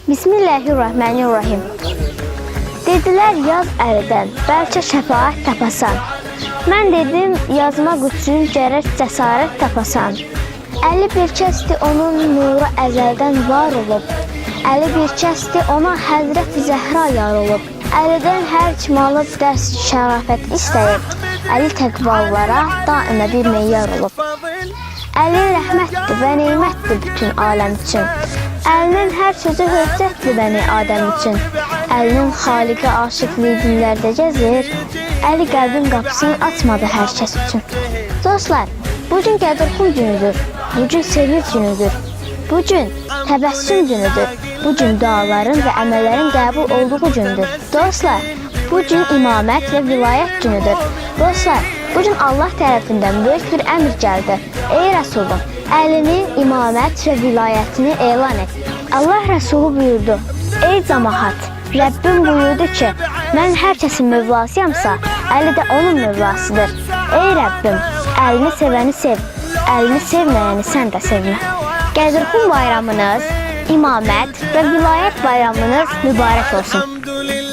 Bismillahirrahmanirrahim. Dedilər yaz əlidən, bəlkə şəfaət tapasan. Mən dedim yazmaq üçün gərək cəsarət tapasan. Əli bir kəsdi onun nuru əzəldən var olub. Əli bir kəsdi ona Həzrət Zəhra yar olub. Əlidən hər kim alıb dərs şərafət istəyib. Əli təqvalılara daimə bir meyyar olub. Əli rəhmətdir və neymətdir bütün aləm üçün. Əlinin hər sözü hüccətdir bəni Adəm üçün. Əlinin xaliqə aşıqlığı dillərdə gəzir. Əli qəlbin qapısını açmadı hər kəs üçün. Dostlar, bugün Qədirxum günüdür. Bugün sevinç günüdür. Bugün təbəssüm günüdür. Bugün duaların və əməllərin qəbul olduğu gündür. Dostlar, bugün imamət və vilayət günüdür. Dostlar, bugün Allah tərəfindən böyük bir əmr gəldi. Ey Rəsulum, əlini, imamət və vilayətini elan et. Allah Rəsulu buyurdu, ey cəmaət, Rəbbim buyurdu ki, mən hər kəsin mövlasıyamsa, Əli də onun mövlasıdır. Ey Rəbbim, əlini sevəni sev, əlini sevməyəni sən də sevmə. Qədirxum bayramınız, imamət və vilayət bayramınız mübarək olsun.